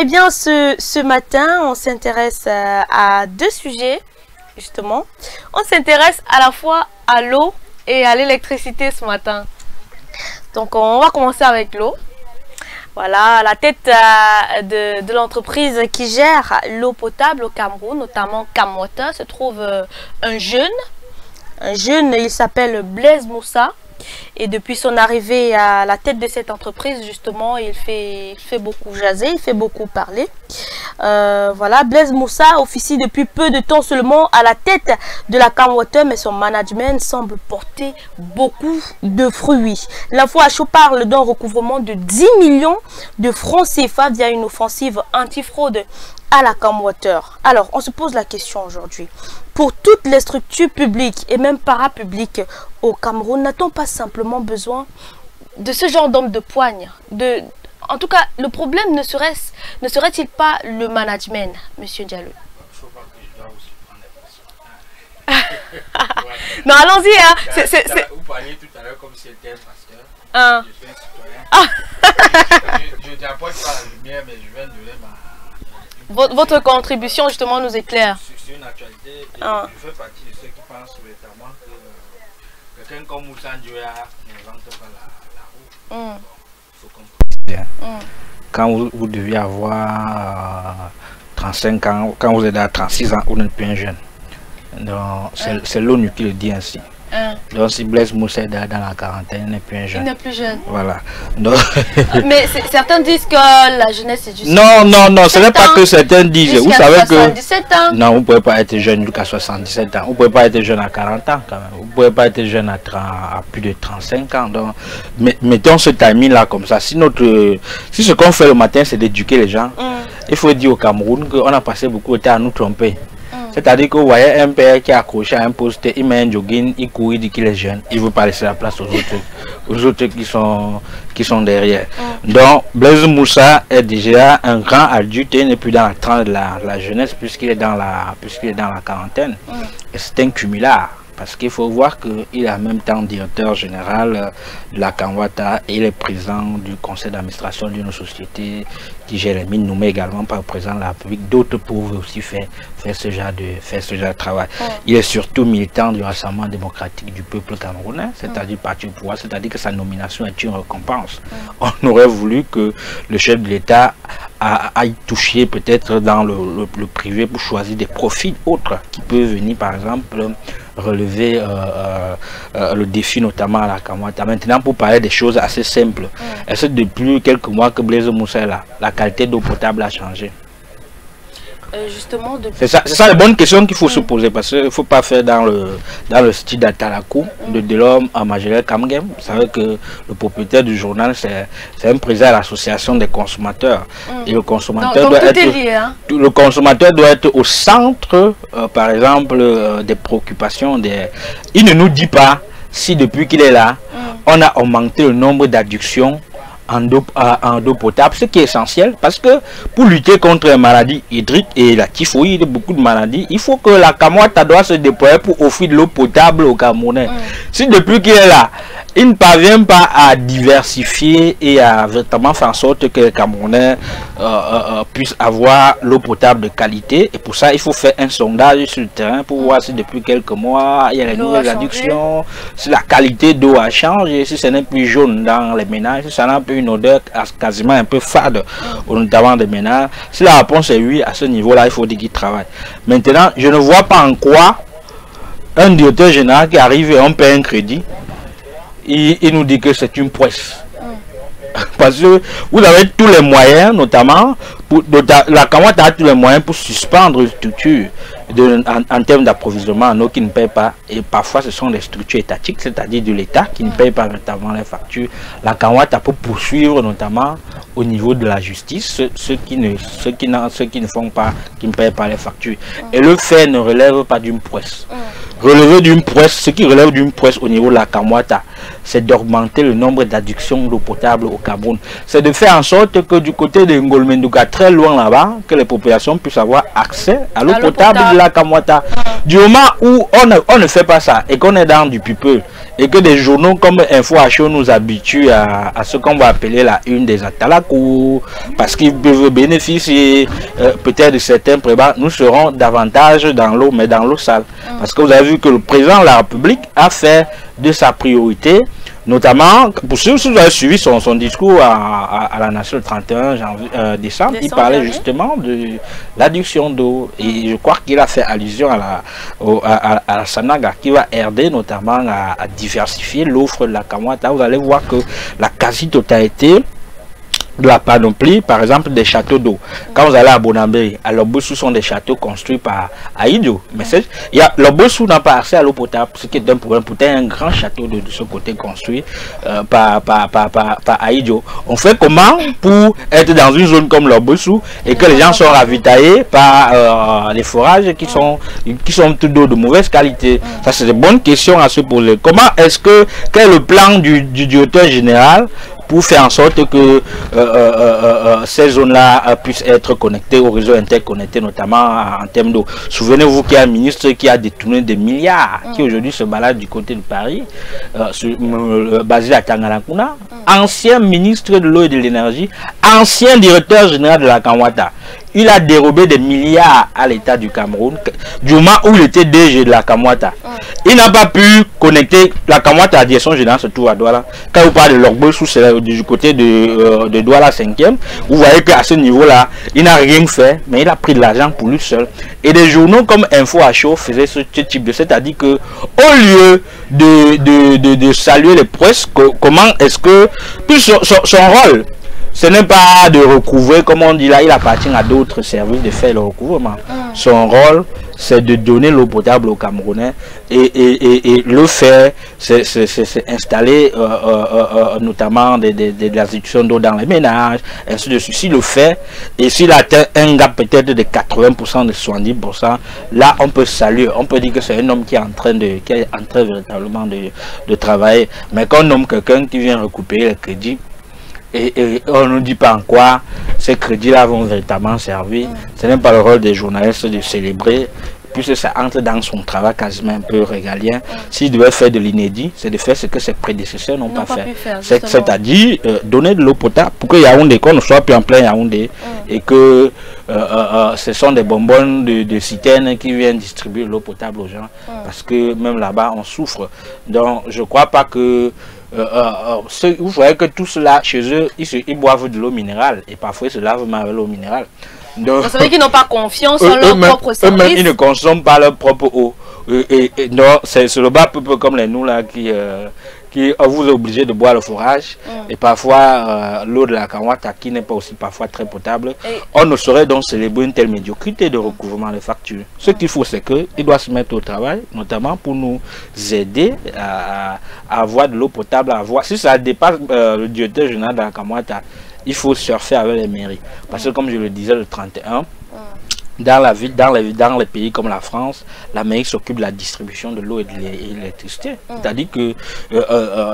Eh bien, ce matin, on s'intéresse à deux sujets, justement. On s'intéresse à la fois à l'eau et à l'électricité ce matin. Donc, on va commencer avec l'eau. Voilà, à la tête de l'entreprise qui gère l'eau potable au Cameroun, notamment Camwater, se trouve un jeune. Il s'appelle Blaise Moussa. Et depuis son arrivée à la tête de cette entreprise, justement, il fait beaucoup jaser, il fait beaucoup parler. Voilà, Blaise Moussa officie depuis peu de temps seulement à la tête de la Camwater, mais son management semble porter beaucoup de fruits. L'info à chaud parle d'un recouvrement de 10 millions de francs CFA via une offensive antifraude à la Camwater. Alors, on se pose la question aujourd'hui. Pour toutes les structures publiques et même parapubliques au Cameroun, n'a-t-on pas simplement besoin de ce genre d'homme de poigne? En tout cas, le problème ne serait-il pas le management, Monsieur Diallo? Non, allons-y. Hein. Vous parliez tout à l'heure comme si c'était un pasteur. Je suis un citoyen. Je n'apporte pas la lumière, mais je viens de donner ma... Votre contribution justement nous éclaire. C'est une actualité. Et je fais partie de ceux qui pensent notamment que quelqu'un comme Moussa Ndioya n'invente pas la roue. Il faut comprendre. Quand vous deviez avoir 35 ans, quand vous êtes à 36 ans, vous n'êtes plus un jeune. C'est l'ONU qui le dit ainsi. Donc si Blaise Moussa est dans la quarantaine, il n'est plus un jeune. Il n'est plus jeune. Voilà. Donc... Mais certains disent que la jeunesse est juste... Non, ce n'est pas que certains disent. Vous savez que... 77 ans. Non, vous ne pouvez pas être jeune jusqu'à 77 ans. Vous ne pouvez pas être jeune à 40 ans quand même. Vous ne pouvez pas être jeune à plus de 35 ans. Donc, mettons ce timing-là comme ça. Si ce qu'on fait le matin, c'est d'éduquer les gens, il faut dire au Cameroun qu'on a passé beaucoup de temps à nous tromper. C'est-à-dire que vous voyez un père qui est accroché à un poste, il met un jogging, il court, il dit qu'il est jeune, il ne veut pas laisser la place aux autres qui sont derrière. Donc Blaise Moussa est déjà un grand adulte, il n'est plus dans la tranche de la jeunesse puisqu'il est dans la quarantaine. Et c'est un cumulard. Parce qu'il faut voir qu'il est en même temps directeur général de la Camwater et il est président du conseil d'administration d'une société qui gère les mines, nommé également par le président de la République. D'autres peuvent aussi faire ce genre de travail. Il est surtout militant du Rassemblement démocratique du peuple camerounais, c'est-à-dire parti au pouvoir, c'est-à-dire que sa nomination est une récompense. On aurait voulu que le chef de l'État aille toucher peut-être dans le privé pour choisir des profils autres qui peuvent venir par exemple relever le défi notamment à la Camwater. Maintenant pour parler des choses assez simples, est-ce que depuis quelques mois que Blaise Moussa est là, la qualité d'eau potable a changé? Justement, c'est ça la bonne question qu'il faut se poser, parce qu'il ne faut pas faire dans le style d'Atalakou de l'homme à Magellan Kamgem. Vous savez que le propriétaire du journal c'est un président de l'association des consommateurs et le consommateur le consommateur doit être au centre par exemple des préoccupations il ne nous dit pas si depuis qu'il est là on a augmenté le nombre d'adductions en eau potable, ce qui est essentiel parce que pour lutter contre les maladies hydriques et la typhoïde, beaucoup de maladies, il faut que la Camwater doit se déployer pour offrir de l'eau potable aux Camerounais. Si depuis qu'il est là, il ne parvient pas à diversifier et à vraiment faire en sorte que les Camerounais puissent avoir l'eau potable de qualité, et pour ça il faut faire un sondage sur le terrain pour voir si depuis quelques mois il y a les nouvelles adductions, si la qualité d'eau a changé, si ce n'est plus jaune dans les ménages, si ça n'a plus une odeur quasiment un peu fade, notamment des ménages. Si la réponse est oui, à ce niveau-là, il faut dire qu'il travaille. Maintenant, je ne vois pas en quoi un directeur général qui arrive et on paie un crédit, il nous dit que c'est une prouesse. Parce que vous avez tous les moyens, notamment, la Camwater a tous les moyens pour suspendre une structure en termes d'approvisionnement en eau qui ne paye pas. Et parfois, ce sont des structures étatiques, c'est-à-dire de l'État, qui ne paye pas notamment les factures. La Camwater peut poursuivre notamment au niveau de la justice ceux qui ne font pas, qui ne payent pas les factures. Et le fait ne relève pas d'une prouesse. Ce qui relève d'une prouesse au niveau de la Camwater, c'est d'augmenter le nombre d'adductions d'eau potable au Cameroun. C'est de faire en sorte que du côté de Ngolmenduka, très loin là-bas, que les populations puissent avoir accès à l'eau potable de la Camwater. Du moment où on ne fait pas ça et qu'on est dans du people et que des journaux comme Info HO nous habituent à ce qu'on va appeler la une des Atalakou, parce qu'ils peuvent bénéficier peut-être de certains prébats, nous serons davantage dans l'eau, mais dans l'eau sale. Parce que vous avez vu que le président de la République a fait de sa priorité, notamment, pour ceux qui ont suivi son discours à la Nation le 31 décembre, il parlait justement de l'adduction d'eau. Et je crois qu'il a fait allusion à la Sanaga, qui va aider notamment à diversifier l'offre de la Kamwata. Vous allez voir que la quasi-totalité de la panoplie, par exemple, des châteaux d'eau. Quand vous allez à Bonambé, à Lobossou sont des châteaux construits par Aïdjo. Mais Lobossou n'a pas accès à l'eau potable, ce qui est un problème. Pourtant, un grand château de ce côté construit par Aïdjo. On fait comment pour être dans une zone comme Lobossou et que les gens sont ravitaillés par les forages qui sont tout d'eau de mauvaise qualité? Ça, c'est des bonnes questions à se poser. Comment est-ce que, quel est le plan du directeur général pour faire en sorte que ces zones-là puissent être connectées au réseau interconnecté, notamment en termes d'eau? Souvenez-vous qu'il y a un ministre qui a détourné des milliards, qui aujourd'hui se balade du côté de Paris, basé à Tangalakuna, ancien ministre de l'eau et de l'énergie, ancien directeur général de la Kamwata. Il a dérobé des milliards à l'État du Cameroun, du moment où il était DG de la Kamwata. Il n'a pas pu connecter la Kamwata à la direction générale, surtout à Douala. Quand vous parlez de Logbosou, c'est du côté de Douala 5e. Vous voyez qu'à ce niveau-là, il n'a rien fait, mais il a pris de l'argent pour lui seul. Et des journaux comme Info HO faisaient ce type de... C'est-à-dire que au lieu de saluer les presses, comment est-ce que... Puis son rôle, ce n'est pas de recouvrer, comme on dit là, il appartient à d'autres services de faire le recouvrement. Son rôle, c'est de donner l'eau potable aux Camerounais et le faire, c'est installer notamment des institutions d'eau dans les ménages, ainsi de suite. S'il le fait, et s'il atteint un gap peut-être de 80%, de 70%, là on peut saluer, on peut dire que c'est un homme qui est en train véritablement de travailler. Mais quand on nomme quelqu'un qui vient récupérer les crédits, et on ne dit pas en quoi ces crédits-là vont véritablement servir. Ce n'est pas le rôle des journalistes de célébrer, puisque ça entre dans son travail quasiment un peu régalien. S'il devait faire de l'inédit, c'est de faire ce que ses prédécesseurs n'ont pas fait. C'est-à-dire donner de l'eau potable pour que Yaoundé, qu'on ne soit plus en plein Yaoundé, et que ce sont des bonbons de citernes qui viennent distribuer l'eau potable aux gens, parce que même là-bas on souffre. Donc je ne crois pas que vous voyez que tout cela chez eux, ils boivent de l'eau minérale et parfois ils se lavent même avec l'eau minérale. Donc, ça veut dire qu'ils n'ont pas confiance en leur propre service. Eux-mêmes, ils ne consomment pas leur propre eau. Non, c'est le bas peuple comme les nous là qui vous est obligé de boire le forage et parfois l'eau de la Kamwata qui n'est pas aussi parfois très potable. On ne saurait donc célébrer une telle médiocrité de recouvrement de factures. Ce qu'il faut, c'est qu'il doit se mettre au travail, notamment pour nous aider à avoir de l'eau potable, si ça dépasse le directeur général de la Kamwata, il faut surfer avec les mairies. Parce que comme je le disais le 31, dans les pays comme la France, la mairie s'occupe de la distribution de l'eau et de l'électricité. C'est-à-dire que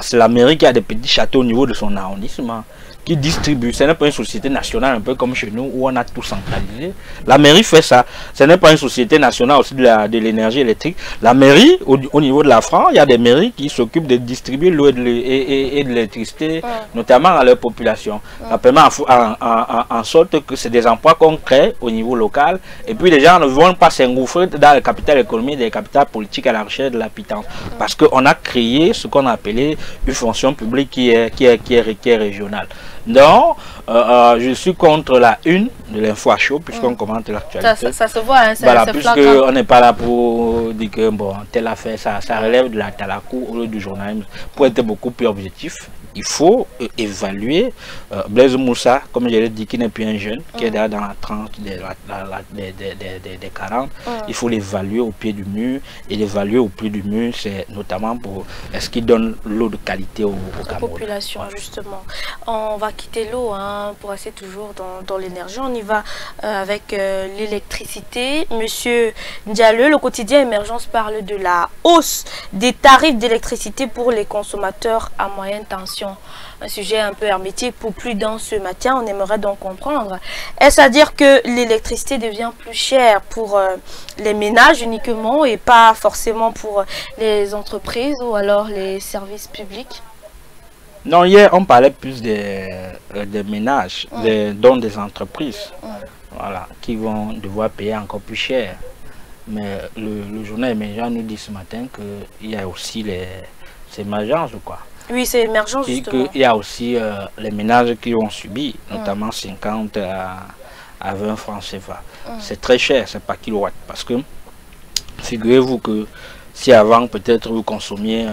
c'est la mairie qui a des petits châteaux au niveau de son arrondissement, qui distribue. Ce n'est pas une société nationale, un peu comme chez nous, où on a tout centralisé. La mairie fait ça. Ce n'est pas une société nationale aussi de l'énergie électrique. La mairie, au niveau de la France, il y a des mairies qui s'occupent de distribuer l'eau et de l'électricité, notamment à leur population. Ça permet en sorte que c'est des emplois qu'on crée au niveau local, et puis les gens ne vont pas s'engouffrer dans le capital économique, des capitales politiques à la recherche de la pitance. Parce qu'on a créé ce qu'on a appelé une fonction publique qui est régionale. Donc, je suis contre la une de l'Info HO, puisqu'on commente l'actualité. Ça se voit, hein, voilà, puisqu'on n'est pas là pour dire que bon, telle affaire, ça relève de la talakou au lieu du journalisme. Pour être beaucoup plus objectif, il faut évaluer Blaise Moussa, comme je l'ai dit, qui n'est plus un jeune, qui est déjà dans la tranche des 40. Il faut l'évaluer au pied du mur. Et l'évaluer au pied du mur, c'est notamment pour est-ce qu'il donne l'eau de qualité aux Camerounais. Population, justement. On va quitter l'eau pour rester toujours dans l'énergie. On y va avec l'électricité. Monsieur Ndiaye, le quotidien Émergence parle de la hausse des tarifs d'électricité pour les consommateurs à moyenne tension. bon, un sujet un peu hermétique pour plus dans ce matin. On aimerait donc comprendre. Est-ce à dire que l'électricité devient plus chère pour les ménages uniquement et pas forcément pour les entreprises ou alors les services publics? Non, hier, on parlait plus des ménages, dont des entreprises, voilà, qui vont devoir payer encore plus cher. Mais le journal émergent nous dit ce matin qu'il y a aussi ces émergences, quoi. Oui, c'est émergent, justement. Il y a aussi les ménages qui ont subi, notamment 50 à 20 francs CFA. C'est très cher, c'est pas kilowatt. Parce que, figurez-vous que si avant, peut-être, vous consommiez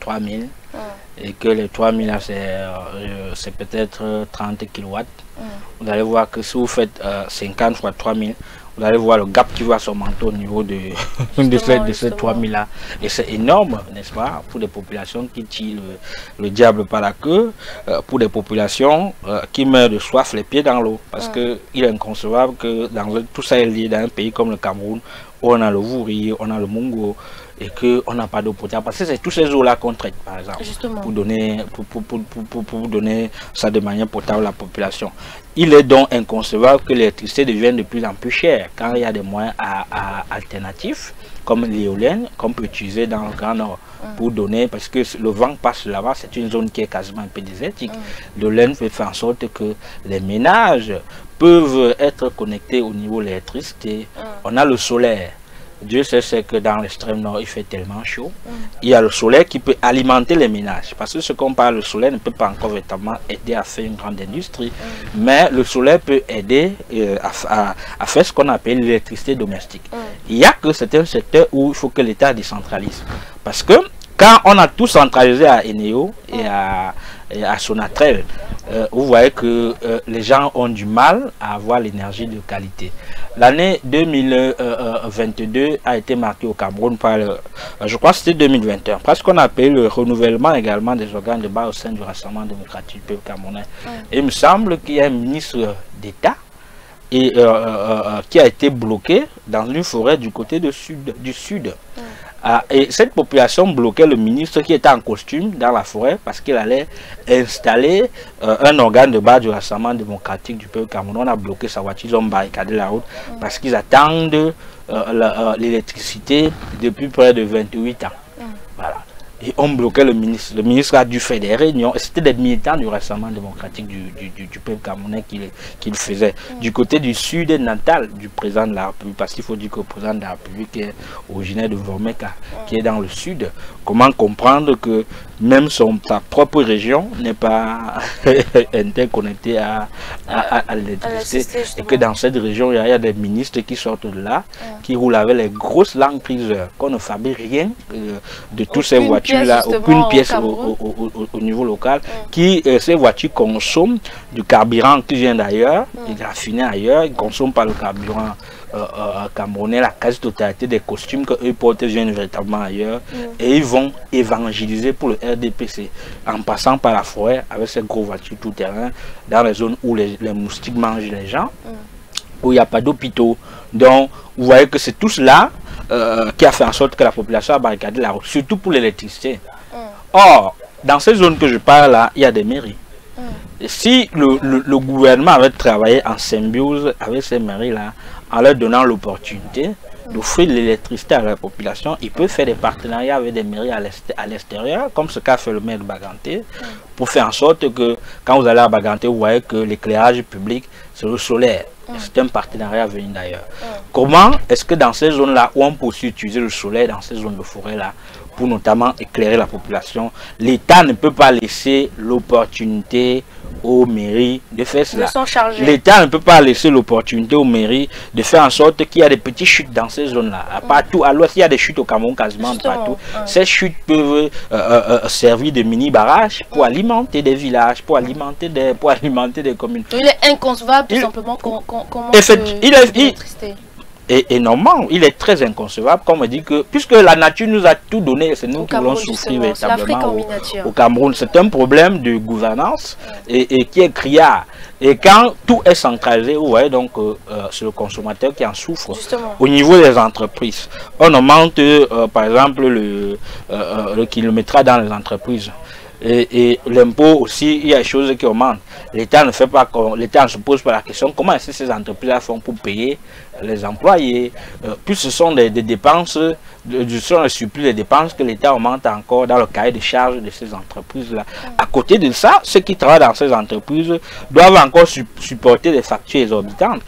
3000, et que les 3000, c'est peut-être 30 kilowatts, vous allez voir que si vous faites 50 fois 3000, vous allez voir le gap qui va s'augmenter au niveau de ces 3000 là. Et c'est énorme, n'est-ce pas, pour des populations qui tirent le diable par la queue, pour des populations qui meurent de soif les pieds dans l'eau. Parce que il est inconcevable que tout ça est lié dans un pays comme le Cameroun, où on a le Vouri, on a le Mungo, et qu'on n'a pas d'eau potable. Parce que c'est tous ces eaux-là qu'on traite, par exemple, pour donner ça de manière potable à la population. Il est donc inconcevable que l'électricité devienne de plus en plus chère quand il y a des moyens alternatifs, comme l'éolienne, qu'on peut utiliser dans le Grand Nord, pour donner, parce que le vent passe là-bas, c'est une zone qui est quasiment un peu désertique. L'éolienne peut faire en sorte que les ménages peuvent être connectés au niveau de l'électricité. On a le solaire. Dieu sait que dans l'extrême nord, il fait tellement chaud. Il y a le soleil qui peut alimenter les ménages. Parce que ce qu'on parle, le soleil ne peut pas encore véritablement aider à faire une grande industrie. Mais le soleil peut aider à faire ce qu'on appelle l'électricité domestique. Il y a que certains secteurs où il faut que l'État décentralise. Parce que quand on a tout centralisé à Eneo et à Sonatrel, vous voyez que les gens ont du mal à avoir l'énergie de qualité. L'année 2022 a été marquée au Cameroun par, je crois que c'était 2021, parce qu'on a appelé le renouvellement également des organes de base au sein du Rassemblement démocratique du peuple camerounais. Et il me semble qu'il y a un ministre d'État qui a été bloqué dans une forêt du côté du sud. Et cette population bloquait le ministre qui était en costume dans la forêt parce qu'il allait installer un organe de base du Rassemblement démocratique du peuple camerounais. On a bloqué sa voiture, ils ont barricadé la route parce qu'ils attendent l'électricité depuis près de 28 ans. Voilà. Et on bloquait le ministre. Le ministre a dû faire des réunions. C'était des militants du Rassemblement démocratique du peuple camerounais qui le faisaient. Du côté du sud natal du président de la République, parce qu'il faut dire que le président de la République est originaire de Vormeka, qui est dans le sud. Comment comprendre que même sa propre région n'est pas interconnectée à l'électricité, et que dans cette région, il y a des ministres qui sortent de là, qui roulent avec les grosses langues prises, qu'on ne fabrique rien de toutes ces voitures-là, aucune pièce au niveau local, ces voitures consomment du carburant qui vient d'ailleurs, il est raffiné ailleurs, ils ne consomment pas le carburant camerounais. La quasi-totalité des costumes qu'eux portent viennent véritablement ailleurs, et ils vont évangéliser pour le RDPC en passant par la forêt avec ces gros voitures tout-terrain dans les zones où les moustiques mangent les gens, où il n'y a pas d'hôpitaux. Donc vous voyez que c'est tout cela qui a fait en sorte que la population a barricadé la route, surtout pour l'électricité. Or, dans ces zones que je parle là, il y a des mairies. Et si le gouvernement avait travaillé en symbiose avec ces mairies-là, en leur donnant l'opportunité d'offrir l'électricité à la population, il peut faire des partenariats avec des mairies à l'extérieur, comme ce qu'a fait le maire de Baganté, pour faire en sorte que quand vous allez à Baganté, vous voyez que l'éclairage public, c'est le solaire. C'est un partenariat venu d'ailleurs. Comment est-ce que dans ces zones-là, où on peut aussi utiliser le soleil, dans ces zones de forêt-là, pour notamment éclairer la population, l'État ne peut pas laisser l'opportunité aux mairies de faire cela. L'État ne peut pas laisser l'opportunité aux mairies de faire en sorte qu'il y a des petites chutes dans ces zones-là. Partout, à l'ouest, il y a des chutes au Cameroun quasiment partout. Ces chutes peuvent servir de mini-barrages pour alimenter des villages, pour alimenter des communes. Il est inconcevable tout simplement comment et normalement, il est très inconcevable, comme on dit que, puisque la nature nous a tout donné, c'est nous qui voulons souffrir véritablement au Cameroun. C'est un problème de gouvernance et qui est criard. Et quand tout est centralisé, vous voyez donc c'est le consommateur qui en souffre. Justement. Au niveau des entreprises, on augmente par exemple le kilométrage dans les entreprises. Et l'impôt aussi, il y a des choses qui augmentent. L'État ne fait pas, l'État ne se pose pas la question comment est-ce que ces entreprises font pour payer les employés. Puis ce sont des dépenses, ce sont les surplus des dépenses que l'État augmente encore dans le cahier de charges de ces entreprises-là. À côté de ça, ceux qui travaillent dans ces entreprises doivent encore supporter des factures exorbitantes,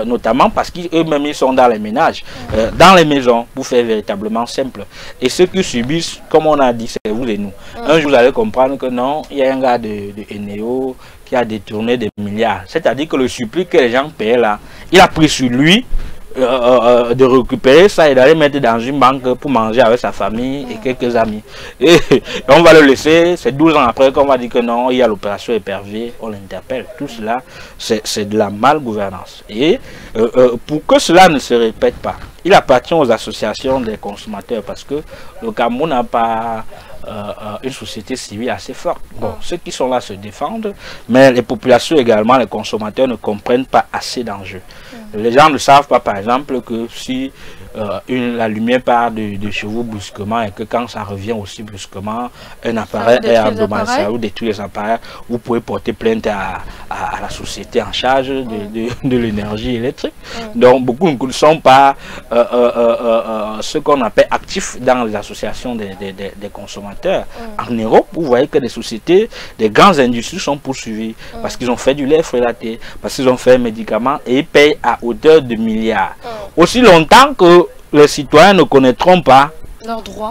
notamment parce qu'eux-mêmes ils sont dans les ménages, dans les maisons, pour faire véritablement simple. Et ceux qui subissent, comme on a dit, c'est vous et nous. Un jour, vous allez comprendre que non, il y a un gars de Eneo qui a détourné des milliards. C'est-à-dire que le surplus que les gens payaient là, il a pris sur lui de récupérer ça et d'aller mettre dans une banque pour manger avec sa famille et quelques amis. Et on va le laisser, c'est 12 ans après qu'on va dire que non, il y a l'opération épervier, on l'interpelle. Tout cela, c'est de la malgouvernance. Et pour que cela ne se répète pas, il appartient aux associations des consommateurs parce que le Cameroun n'a pas une société civile assez forte. Bon, ceux qui sont là se défendent, mais les populations également, les consommateurs ne comprennent pas assez d'enjeux. Les gens ne savent pas, par exemple, que si la lumière part de chez vous brusquement et que quand ça revient aussi brusquement, un appareil est endommagé ou détruit les appareils, vous pouvez porter plainte à la société en charge de l'énergie électrique. Donc, beaucoup ne sont pas ce qu'on appelle actifs dans les associations des consommateurs. En Europe, vous voyez que des sociétés, des grandes industries sont poursuivies parce qu'ils ont fait du lait frélaté, parce qu'ils ont fait médicaments et ils payent à hauteur de milliards. Aussi longtemps que les citoyens ne connaîtront pas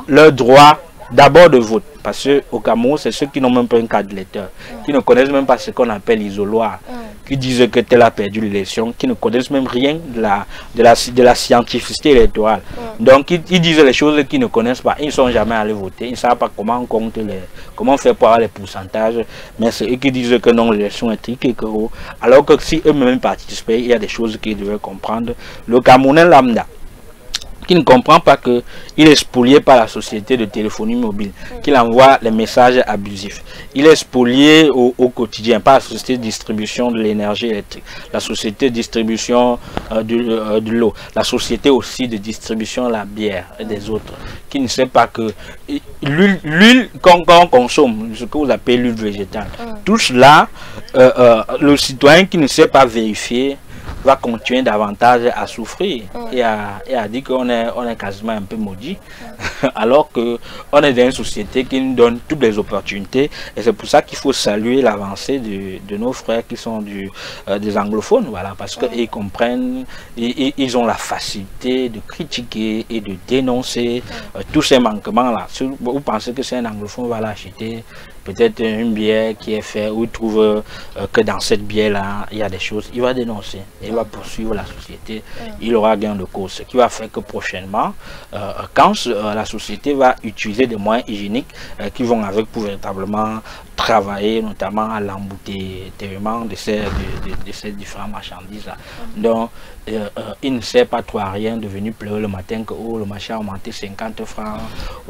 leur droit d'abord de vote. Parce qu'au Cameroun, c'est ceux qui n'ont même pas un carte d'électeur, qui ne connaissent même pas ce qu'on appelle l'isoloir, qui disent que tel a perdu l'élection, qui ne connaissent même rien de la scientificité électorale. Donc, ils disent les choses qu'ils ne connaissent pas. Ils ne sont jamais allés voter. Ils ne savent pas comment on compte comment faire pour avoir les pourcentages. Mais c'est eux qui disent que non, l'élection est triquée. Alors que si eux-mêmes participaient, il y a des choses qu'ils devaient comprendre. Le Camerounais lambda, qui ne comprend pas qu'il est spolié par la société de téléphonie mobile, qu'il envoie les messages abusifs. Il est spolié au quotidien par la société de distribution de l'énergie électrique, la société de distribution de l'eau, la société aussi de distribution de la bière et des autres, qui ne sait pas que l'huile qu'on consomme, ce que vous appelez l'huile végétale, tout cela, le citoyen qui ne sait pas vérifier, va continuer davantage à souffrir et à dire qu'on est quasiment un peu maudit, alors qu'on est dans une société qui nous donne toutes les opportunités. Et c'est pour ça qu'il faut saluer l'avancée de nos frères qui sont des anglophones, voilà, parce qu'ils comprennent, ils ont la facilité de critiquer et de dénoncer tous ces manquements-là. Vous pensez que c'est un anglophone va l'acheter peut-être une bière qui est faite, où il trouve que dans cette bière-là, il y a des choses, il va dénoncer, il va poursuivre la société, il aura gain de cause. Ce qui va faire que prochainement, quand la société va utiliser des moyens hygiéniques qui vont avec pour véritablement travailler, notamment à l'embouteillement de ces différentes marchandises-là. Donc, il ne sert pas trop à rien de venir pleurer le matin que oh, le machin a augmenté 50 francs.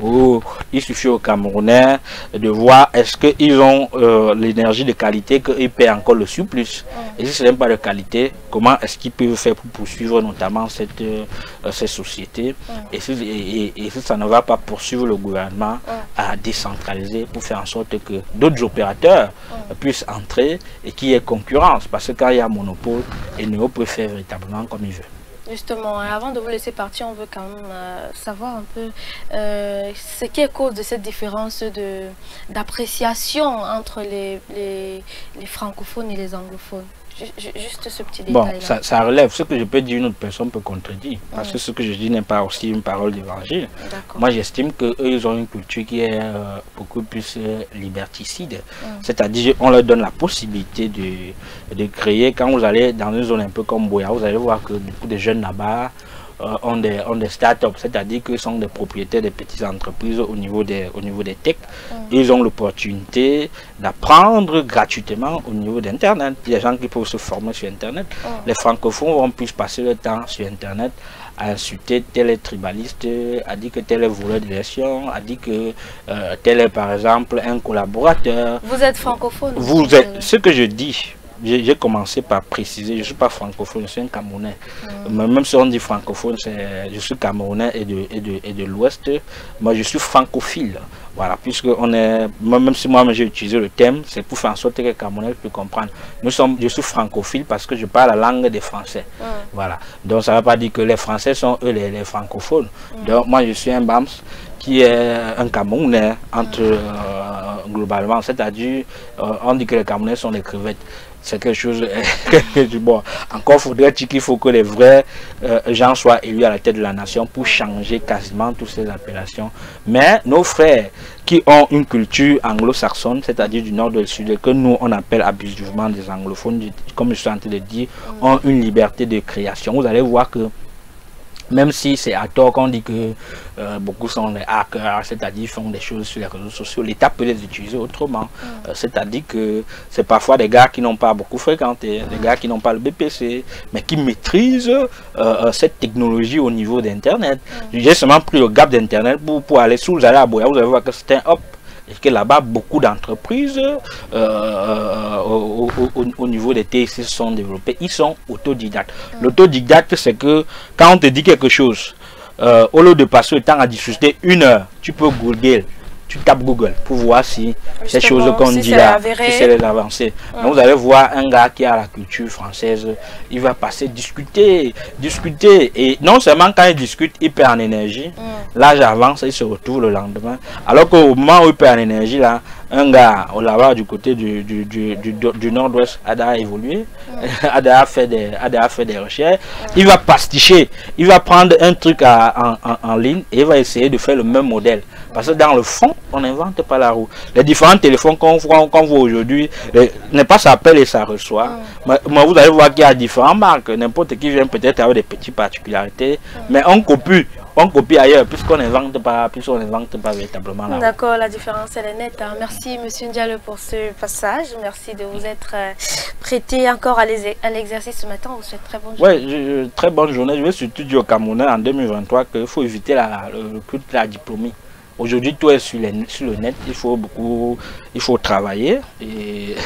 Oh, il suffit aux Camerounais de voir est-ce qu'ils ont l'énergie de qualité, qu'ils paient encore le surplus. Et si ce n'est pas de qualité, comment est-ce qu'ils peuvent faire pour poursuivre notamment ces sociétés. Et si ça ne va pas poursuivre le gouvernement à décentraliser pour faire en sorte que d'autres opérateurs puissent entrer et qu'il y ait concurrence. Parce que quand il y a monopole, Eneo peut faire véritablement comme il veut. Justement, avant de vous laisser partir, on veut quand même savoir un peu ce qui est cause de cette différence d'appréciation entre les francophones et les anglophones. Juste ce petit détail. Bon, ça relève. Ce que je peux dire, une autre personne peut contredire. Parce que ce que je dis n'est pas aussi une parole d'évangile. Moi, j'estime qu'eux, ils ont une culture qui est beaucoup plus liberticide. C'est-à-dire, on leur donne la possibilité de créer. Quand vous allez dans une zone un peu comme Boya, vous allez voir que beaucoup de jeunes là-bas ont des startups, c'est-à-dire qu'ils sont des propriétaires des petites entreprises au niveau des techs. Ils ont l'opportunité d'apprendre gratuitement au niveau d'Internet. Il y a des gens qui peuvent se former sur Internet. Les francophones vont plus passer le temps sur Internet à insulter tel est tribaliste, à dire que tel est voleur d'élection, à dire que tel est par exemple un collaborateur. Vous êtes francophone? Ce que je dis, j'ai commencé par préciser, je ne suis pas francophone, je suis un Camerounais. Même si on dit francophone, je suis Camerounais et de l'Ouest, moi je suis francophile. Voilà, puisque même si moi j'ai utilisé le thème, c'est pour faire en sorte que les Camerounais puissent comprendre. Je suis francophile parce que je parle la langue des Français. Voilà, donc ça ne veut pas dire que les Français sont eux les francophones. Donc moi je suis un BAMS qui est un Camerounais globalement, c'est-à-dire on dit que les Camerounais sont des crevettes. C'est quelque chose bon, encore faudrait-il qu'il faut que les vrais gens soient élus à la tête de la nation pour changer quasiment toutes ces appellations. Mais nos frères qui ont une culture anglo-saxonne, c'est-à-dire du nord et du sud, que nous on appelle abusivement des anglophones, comme je suis en train de dire, ont une liberté de création. Vous allez voir que même si c'est à tort qu'on dit que beaucoup sont des hackers, c'est-à-dire font des choses sur les réseaux sociaux, l'État peut les utiliser autrement. C'est-à-dire que c'est parfois des gars qui n'ont pas beaucoup fréquenté, des gars qui n'ont pas le BPC, mais qui maîtrisent cette technologie au niveau d'Internet. J'ai seulement pris le gap d'Internet pour aller sous vous allez à Boya, vous allez voir que c'est un hop. Et que là-bas, beaucoup d'entreprises au niveau des TIC sont développées. Ils sont autodidactes. L'autodidacte, c'est que quand on te dit quelque chose, au lieu de passer le temps à discuter 1 heure, tu peux Google. Tu tapes Google pour voir si ces choses qu'on dit là, si c'est les avancées. Donc vous allez voir un gars qui a la culture française, il va passer discuter. Et non seulement quand il discute, il perd en énergie. L'âge avance, il se retrouve le lendemain. Alors qu'au moment où il perd en énergie, là, un gars là-bas du côté du nord-ouest, a évolué, a fait des recherches, il va pasticher, il va prendre un truc en ligne et il va essayer de faire le même modèle. Parce que dans le fond, on n'invente pas la roue. Les différents téléphones qu'on voit aujourd'hui, n'est pas ça appelle et ça reçoit. Mais vous allez voir qu'il y a différentes marques. N'importe qui vient peut-être avec des petites particularités, mais on copie ailleurs, puisqu'on n'invente pas véritablement la roue. D'accord, la différence elle est nette. Hein. Merci Monsieur Ndialo pour ce passage. Merci de vous être prêté encore à l'exercice ce matin. On vous souhaite très bonne journée. Oui, très bonne journée. Je vais surtout dire au Camerounais en 2023 qu'il faut éviter le culte de la diplômie. Aujourd'hui, tout est sur le net, il faut travailler et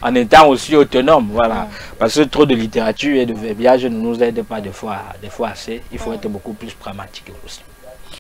en étant aussi autonome, voilà. Parce que trop de littérature et de verbiage ne nous aide pas des fois assez. Il faut être beaucoup plus pragmatique aussi.